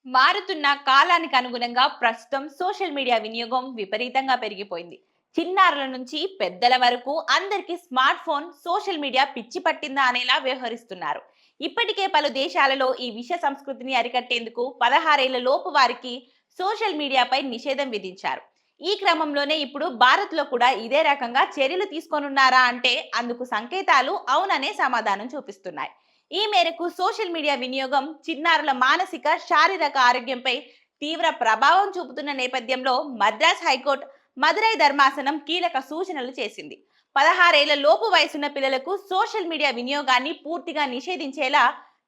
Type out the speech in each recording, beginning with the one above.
మారుతున్న కాలానికి అనుగుణంగా ప్రస్తుతం సోషల్ మీడియా వినియోగం విపరీతంగా పెరిగిపోయింది. చిన్నారుల నుంచి పెద్దల వరకు అందరికీ స్మార్ట్ ఫోన్, సోషల్ మీడియా పిచ్చి పట్టిందా అనేలా వ్యవహరిస్తున్నారు. ఇప్పటికే పలు దేశాలలో ఈ విష సంస్కృతిని అరికట్టేందుకు 16 ఏళ్ల లోపు వారికి సోషల్ మీడియాపై నిషేధం విధించారు. ఈ క్రమంలోనే ఇప్పుడు భారత్లో కూడా ఇదే రకంగా చర్యలు తీసుకోనున్నారా అంటే అందుకు సంకేతాలు అవుననే సమాధానం చూపిస్తున్నాయి. ఈ మేరకు సోషల్ మీడియా వినియోగం చిన్నారుల మానసిక, శారీరక ఆరోగ్యంపై తీవ్ర ప్రభావం చూపుతున్న నేపథ్యంలో మద్రాస్ హైకోర్టు మదురై ధర్మాసనం కీలక సూచనలు చేసింది. 16 ఏళ్ల లోపు వయసున్న పిల్లలకు సోషల్ మీడియా వినియోగాన్ని పూర్తిగా నిషేధించేలా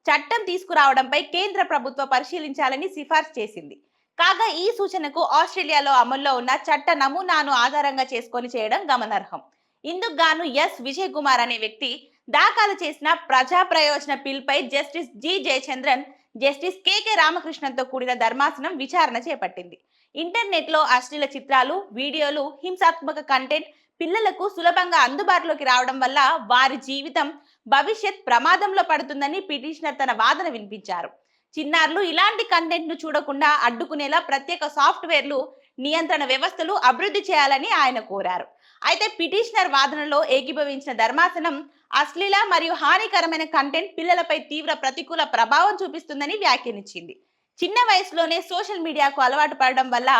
చట్టం తీసుకురావడంపై కేంద్ర ప్రభుత్వం పరిశీలించాలని సిఫార్సు చేసింది. కాగా ఈ సూచనకు ఆస్ట్రేలియాలో అమల్లో ఉన్న చట్ట నమూనాను ఆధారంగా చేసుకొని చేయడం గమనార్హం. ఇందుకు గాను ఎస్ విజయ్ కుమార్ అనే వ్యక్తి దాఖలు చేసిన ప్రజా ప్రయోజన పిల్పై justice G Jayachandran, justice K రామకృష్ణన్తో కూడిన ధర్మాసనం విచారణ చేపట్టింది. ఇంటర్నెట్ లో అశ్లీల చిత్రాలు, వీడియోలు, హింసాత్మక కంటెంట్ పిల్లలకు సులభంగా అందుబాటులోకి రావడం వల్ల వారి జీవితం, భవిష్యత్ ప్రమాదంలో పడుతుందని పిటిషనర్ తన వాదన వినిపించారు. చిన్నారులు ఇలాంటి కంటెంట్ ను చూడకుండా అడ్డుకునేలా ప్రత్యేక సాఫ్ట్వేర్లు, నియంత్రణ వ్యవస్థలు అభివృద్ధి చేయాలని ఆయన కోరారు. అయితే పిటిషనర్ వాదనలో ఏకీభవించిన ధర్మాసనం అశ్లీల మరియు హానికరమైన కంటెంట్ పిల్లలపై తీవ్ర ప్రతికూల ప్రభావం చూపిస్తుందని వ్యాఖ్యానించింది. చిన్న వయసులోనే సోషల్ మీడియాకు అలవాటు పడడం వల్ల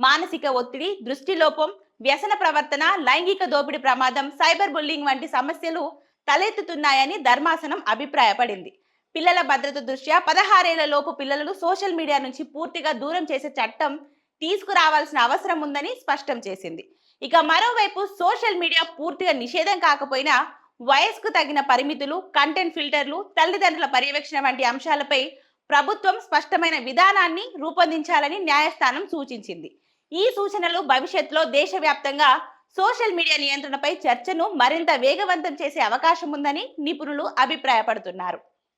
మానసిక ఒత్తిడి, దృష్టిలోపం, వ్యసన ప్రవర్తన, లైంగిక దోపిడీ ప్రమాదం, సైబర్ బుల్లింగ్ వంటి సమస్యలు తలెత్తుతున్నాయని ధర్మాసనం అభిప్రాయపడింది. పిల్లల భద్రత దృష్ట్యా 16 ఏళ్ల లోపు పిల్లలను సోషల్ మీడియా నుంచి పూర్తిగా దూరం చేసే చట్టం తీసుకురావాల్సిన అవసరం ఉందని స్పష్టం చేసింది. ఇక మరోవైపు సోషల్ మీడియా పూర్తిగా నిషేధం కాకపోయినా వయస్కు తగిన పరిమితులు, కంటెంట్ ఫిల్టర్లు, తల్లిదండ్రుల పర్యవేక్షణ వంటి అంశాలపై ప్రభుత్వం స్పష్టమైన విధానాన్ని రూపొందించాలని న్యాయస్థానం సూచించింది. ఈ సూచనలు భవిష్యత్తులో దేశవ్యాప్తంగా సోషల్ మీడియా నియంత్రణపై చర్చను మరింత వేగవంతం చేసే అవకాశం ఉందని నిపుణులు అభిప్రాయపడుతున్నారు.